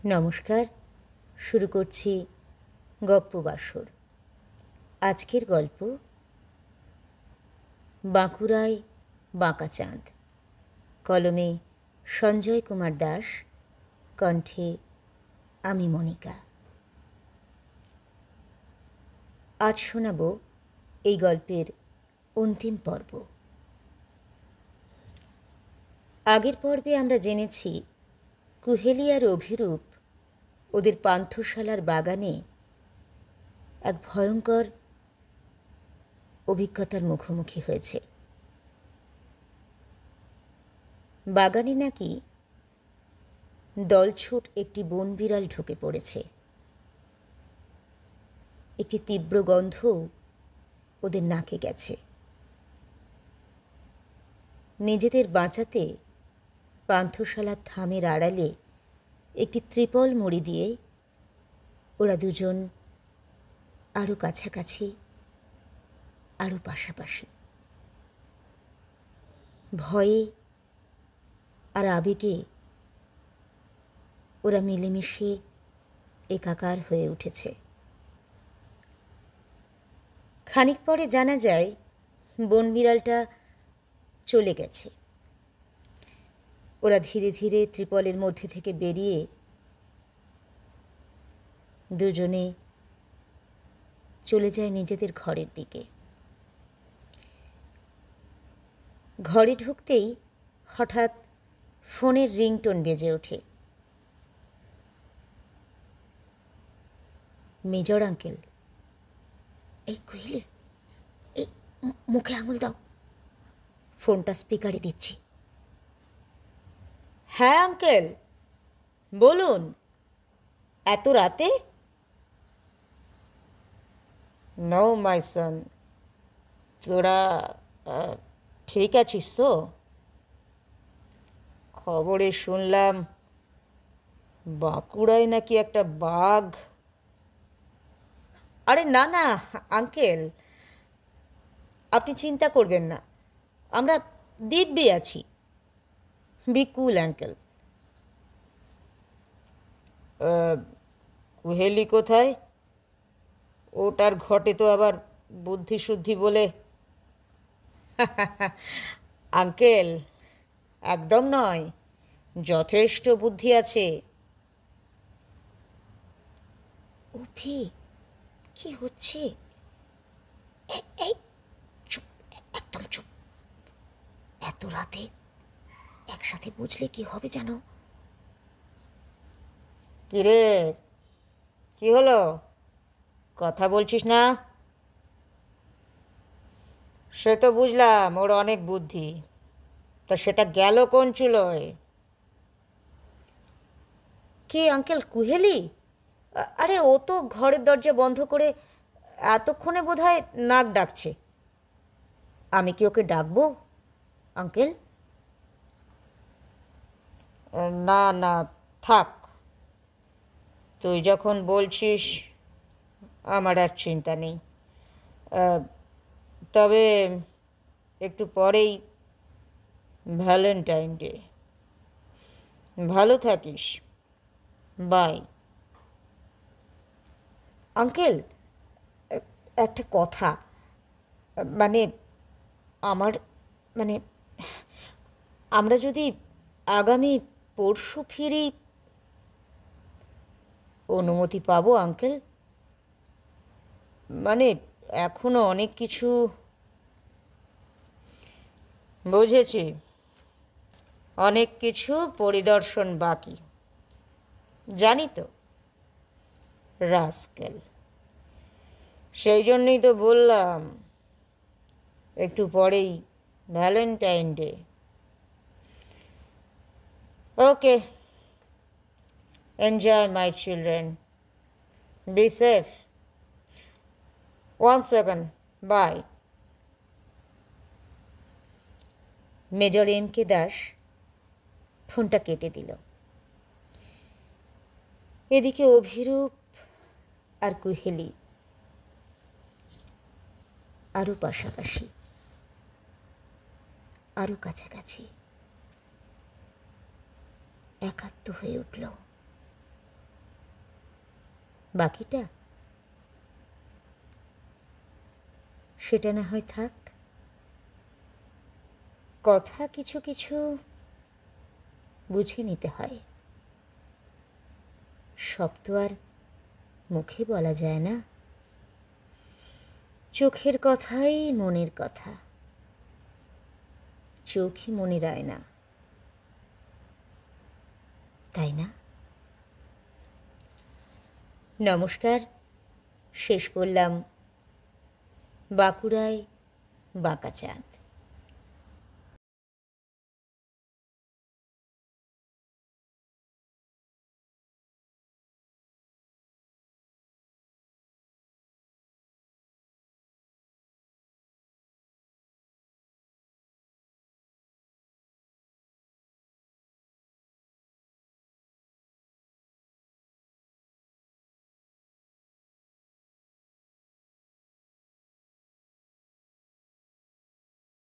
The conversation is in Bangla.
নমস্কার, শুরু করছি গপ্প বাসর। আজকের গল্প বাঁকুড়ায় বাঁকা চাঁদ, কলমে সঞ্জয় কুমার দাস, কণ্ঠে আমি মনিকা। আজ শোনাব এই গল্পের অন্তিম পর্ব। আগের পর্বে আমরা জেনেছি কুহেলি আর অভিরূপ ওদের পান্থশালার বাগানে এক ভয়ঙ্কর অভিজ্ঞতার মুখোমুখি হয়েছে। বাগানে নাকি দলছুট একটি বনবিড়াল ঢুকে পড়েছে। একটি তীব্র গন্ধ ওদের নাকে গেছে। নিজেদের বাঁচাতে পান্থশালার থামের আড়ালে একটি ত্রিপল মুড়ি দিয়ে ওরা দুজন আরও কাছাকাছি, আরও পাশাপাশি। ভয়ে আর আবেগে ওরা মিলেমিশে একাকার হয়ে উঠেছে। খানিক পরে জানা যায় বনবিড়ালটা চলে গেছে। ওরা ধীরে ধীরে ত্রিপলের মধ্যে থেকে বেরিয়ে দুজনে চলে যায় নিজেদের ঘরের দিকে। ঘরে ঢুকতেই হঠাৎ ফোনের রিংটোন বেজে ওঠে। Major uncle. এই কুহেলি, এই মুখে আঙুল দাও, ফোনটা স্পিকারে দিচ্ছি। হ্যাঁ আঙ্কেল, বলুন। এত রাতে? নো মাই সন, তোরা ঠিক আছিস তো? খবরে শুনলাম বাঁকুড়ায় নাকি একটা বাঘ। আরে না না আঙ্কেল, আপনি চিন্তা করবেন না, আমরা দিব্যি আছি। বি কুল আঙ্কেল। কুহেলি কোথায়? ওটার ঘটে তো আবার বুদ্ধি শুদ্ধি বলে। আঙ্কেল, একদম নয়, যথেষ্ট বুদ্ধি আছে। অভি, কি হচ্ছে? এই চুপ, একদম চুপ। এত রাতে একসাথে বুঝলে কি হবে জানো? কিরে, কি হলো? কথা বলছিস না? সে তো বুঝলাম ওর অনেক বুদ্ধি, তা সেটা গেল কোন চুলোয়? কে আঙ্কেল? কুহেলি? আরে ও তো ঘরের দরজা বন্ধ করে এতক্ষণে বোধহয় নাক ডাকছে। আমি কি ওকে ডাকবো আঙ্কেল? না না, থাক, তুই যখন বলছিস আমার আর চিন্তা নেই। তবে একটু পরেই ভ্যালেন্টাইন ডে। ভালো থাকিস, বাই। আঙ্কেল, একটা কথা, মানে আমার মানে আমরা যদি আগামী পরশু ফিরি, অনুমতি পাবো আঙ্কেল? মানে এখনো অনেক কিছু। বুঝেছি, অনেক কিছু পরিদর্শন বাকি, জানি তো রাস্কেল। সেই জন্যই তো বললাম একটু পরেই Valentine day. Okay, enjoy my children, be safe. 1 second, bye. Major M K Das ফোনটা কেটে দিল। এদিকে অভিরূপ আর কুহেলি আরও পাশাপাশি, আরও কাছাকাছি, একাত্ম হয়ে উঠল। বাকিটা সেটা না হয় থাক। কথা কিছু কিছু বুঝে নিতে হয়, সব তো আর মুখে বলা যায় না। চোখের কথাই মনের কথা, চোখই মনের আয়না, তাই না? নমস্কার, শেষ করলাম বাঁকুড়ায় বাঁকা চাঁদ।